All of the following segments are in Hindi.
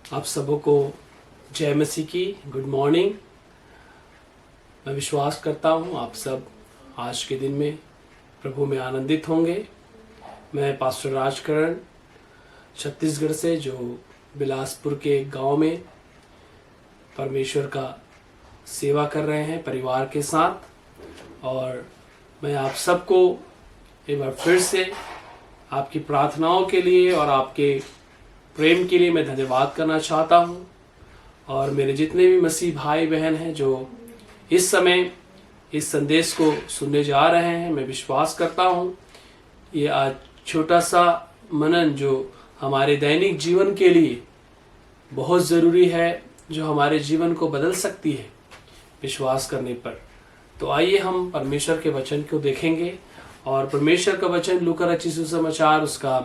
आप सबको जय मसीह की गुड मॉर्निंग। मैं विश्वास करता हूँ आप सब आज के दिन में प्रभु में आनंदित होंगे। मैं पास्टर राजकरण छत्तीसगढ़ से, जो बिलासपुर के एक गांव में परमेश्वर का सेवा कर रहे हैं परिवार के साथ, और मैं आप सबको एक बार फिर से आपकी प्रार्थनाओं के लिए और आपके प्रेम के लिए मैं धन्यवाद करना चाहता हूँ। और मेरे जितने भी मसीह भाई बहन हैं जो इस समय इस संदेश को सुनने जा रहे हैं, मैं विश्वास करता हूँ ये आज छोटा सा मनन जो हमारे दैनिक जीवन के लिए बहुत ज़रूरी है, जो हमारे जीवन को बदल सकती है विश्वास करने पर। तो आइए हम परमेश्वर के वचन को देखेंगे। और परमेश्वर का वचन लूका रचित सुसमाचार उसका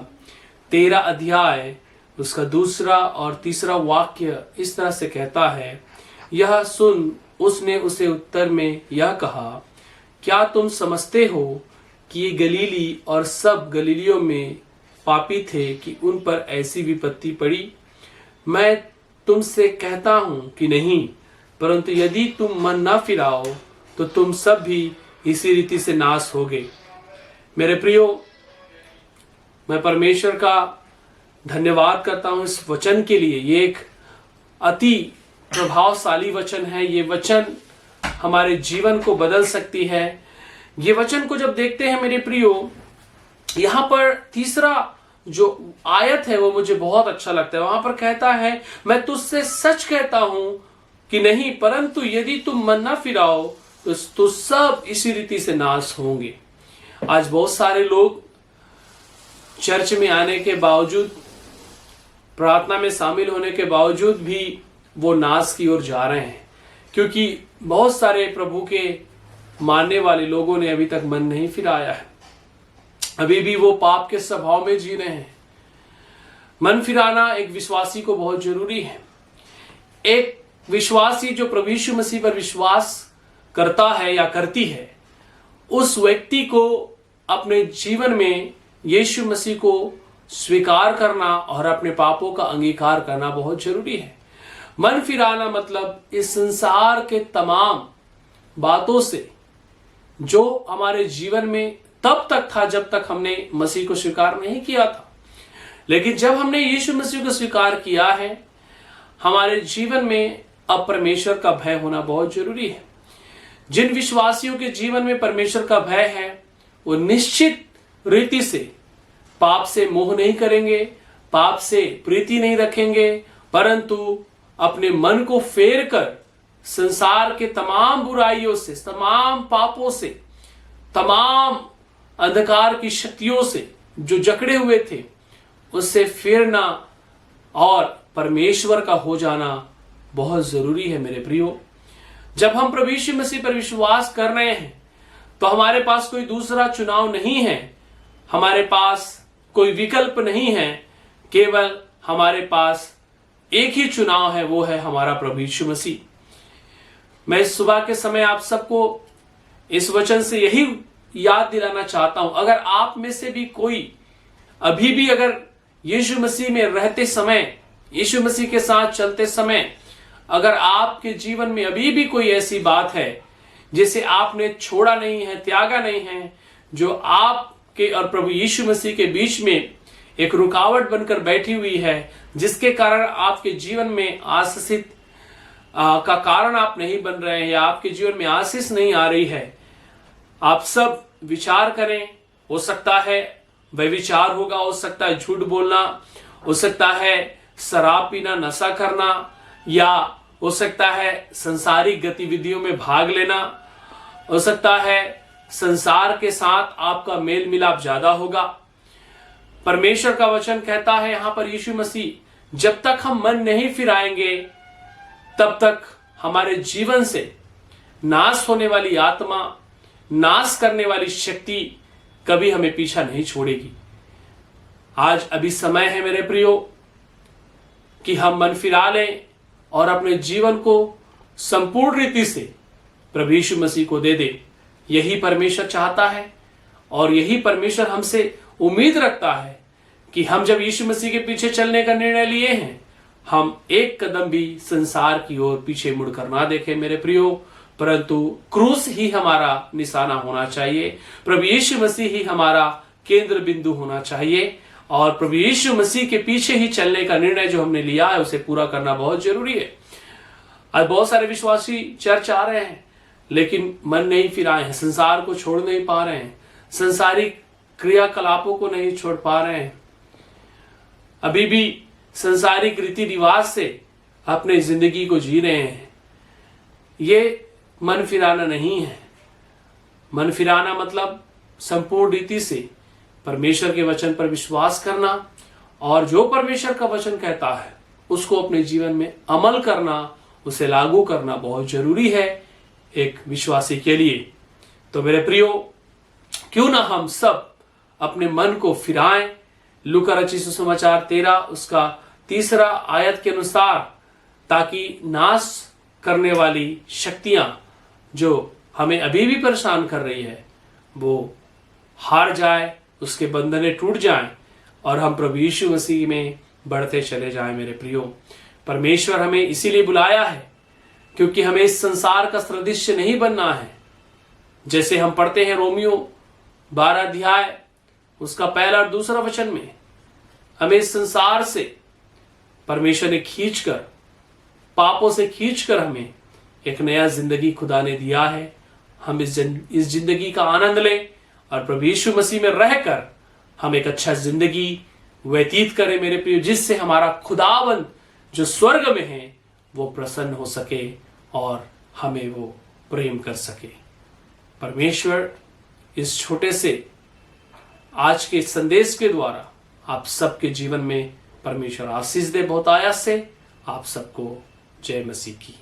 13 अध्याय उसका 2 और 3 वाक्य इस तरह से कहता है, यह सुन उसने उसे उत्तर में यह कहा, क्या तुम समझते हो कि ये गलीली और सब गलीलियों में पापी थे कि उन पर ऐसी विपत्ति पड़ी? मैं तुमसे कहता हूँ कि नहीं, परंतु यदि तुम मन न फिराओ तो तुम सब भी इसी रीति से नाश होगे। मेरे प्रियो, मैं परमेश्वर का धन्यवाद करता हूं इस वचन के लिए। ये एक अति प्रभावशाली वचन है। ये वचन हमारे जीवन को बदल सकती है। ये वचन को जब देखते हैं मेरे प्रियो, यहाँ पर 3 जो आयत है वो मुझे बहुत अच्छा लगता है। वहां पर कहता है, मैं तुझसे सच कहता हूं कि नहीं, परंतु यदि तुम मन न फिराओ तो सब इसी रीति से नाश होंगे। आज बहुत सारे लोग चर्च में आने के बावजूद, प्रार्थना में शामिल होने के बावजूद भी वो नाश की ओर जा रहे हैं, क्योंकि बहुत सारे प्रभु के मानने वाले लोगों ने अभी तक मन नहीं फिराया है। अभी भी वो पाप के स्वभाव में जी रहे हैं। मन फिराना एक विश्वासी को बहुत जरूरी है। एक विश्वासी जो प्रभु यीशु मसीह पर विश्वास करता है या करती है, उस व्यक्ति को अपने जीवन में यीशु मसीह को स्वीकार करना और अपने पापों का अंगीकार करना बहुत जरूरी है। मन फिराना मतलब इस संसार के तमाम बातों से जो हमारे जीवन में तब तक था जब तक हमने मसीह को स्वीकार नहीं किया था, लेकिन जब हमने यीशु मसीह को स्वीकार किया है, हमारे जीवन में अब परमेश्वर का भय होना बहुत जरूरी है। जिन विश्वासियों के जीवन में परमेश्वर का भय है, वो निश्चित रीति से पाप से मोह नहीं करेंगे, पाप से प्रीति नहीं रखेंगे, परंतु अपने मन को फेर कर संसार के तमाम बुराइयों से, तमाम पापों से, तमाम अंधकार की शक्तियों से जो जकड़े हुए थे, उससे फेरना और परमेश्वर का हो जाना बहुत जरूरी है। मेरे प्रियो, जब हम प्रभु यीशु मसीह पर विश्वास कर रहे हैं तो हमारे पास कोई दूसरा चुनाव नहीं है, हमारे पास कोई विकल्प नहीं है। केवल हमारे पास एक ही चुनाव है, वो है हमारा प्रभु यीशु मसीह। मैं इस सुबह के समय आप सबको इस वचन से यही याद दिलाना चाहता हूं, अगर आप में से भी कोई अभी भी अगर यीशु मसीह में रहते समय, यीशु मसीह के साथ चलते समय, अगर आपके जीवन में अभी भी कोई ऐसी बात है जिसे आपने छोड़ा नहीं है, त्यागा नहीं है, जो आपके और प्रभु यीशु मसीह के बीच में एक रुकावट बनकर बैठी हुई है, जिसके कारण आपके जीवन में आशीष का कारण आप नहीं बन रहे हैं, या आपके जीवन में आशीष नहीं आ रही है, आप सब विचार करें। हो सकता है व्यभिचार होगा, हो सकता है झूठ बोलना, हो सकता है शराब पीना, नशा करना, या हो सकता है संसारिक गतिविधियों में भाग लेना, हो सकता है संसार के साथ आपका मेल मिलाप ज्यादा होगा। परमेश्वर का वचन कहता है यहां पर यीशु मसीह, जब तक हम मन नहीं फिराएंगे तब तक हमारे जीवन से नाश होने वाली आत्मा, नाश करने वाली शक्ति कभी हमें पीछा नहीं छोड़ेगी। आज अभी समय है मेरे प्रियो कि हम मन फिरा लें और अपने जीवन को संपूर्ण रीति से प्रभु यीशु मसीह को दे दे। यही परमेश्वर चाहता है और यही परमेश्वर हमसे उम्मीद रखता है कि हम जब यीशु मसीह के पीछे चलने का निर्णय लिए हैं, हम एक कदम भी संसार की ओर पीछे मुड़कर ना देखें मेरे प्रियो, परंतु क्रूस ही हमारा निशाना होना चाहिए। प्रभु यीशु मसीह ही हमारा केंद्र बिंदु होना चाहिए और प्रभु यीशु मसीह के पीछे ही चलने का निर्णय जो हमने लिया है उसे पूरा करना बहुत जरूरी है। आज बहुत सारे विश्वासी चर्च आ रहे हैं लेकिन मन नहीं फिराए हैं, संसार को छोड़ नहीं पा रहे हैं, संसारिक क्रियाकलापों को नहीं छोड़ पा रहे हैं, अभी भी संसारिक रीति रिवाज से अपने जिंदगी को जी रहे हैं। ये मन फिराना नहीं है। मन फिराना मतलब संपूर्ण रीति से परमेश्वर के वचन पर विश्वास करना और जो परमेश्वर का वचन कहता है उसको अपने जीवन में अमल करना, उसे लागू करना बहुत जरूरी है एक विश्वासी के लिए। तो मेरे प्रियो, क्यों ना हम सब अपने मन को फिराएं। लूका रचित सुसमाचार 13 उसका 3 आयत के अनुसार, ताकि नाश करने वाली शक्तियां जो हमें अभी भी परेशान कर रही है वो हार जाए, उसके बंधने टूट जाएं और हम प्रभु यीशु मसीह में बढ़ते चले जाएं। मेरे प्रियो, परमेश्वर हमें इसीलिए बुलाया है क्योंकि हमें इस संसार का सदृश्य नहीं बनना है। जैसे हम पढ़ते हैं रोमियो 12 अध्याय उसका 1 और 2 वचन में, हमें इस संसार से परमेश्वर ने खींचकर, पापों से खींचकर हमें एक नया जिंदगी खुदा ने दिया है। हम इस जिंदगी का आनंद लें और प्रभु यीशु मसीह में रहकर हम एक अच्छा जिंदगी व्यतीत करें मेरे प्रिय, जिससे हमारा खुदावन जो स्वर्ग में है वो प्रसन्न हो सके और हमें वो प्रेम कर सके। परमेश्वर इस छोटे से आज के संदेश के द्वारा आप सबके जीवन में परमेश्वर आशीष दे बहुत आयास से। आप सबको जय मसीह की।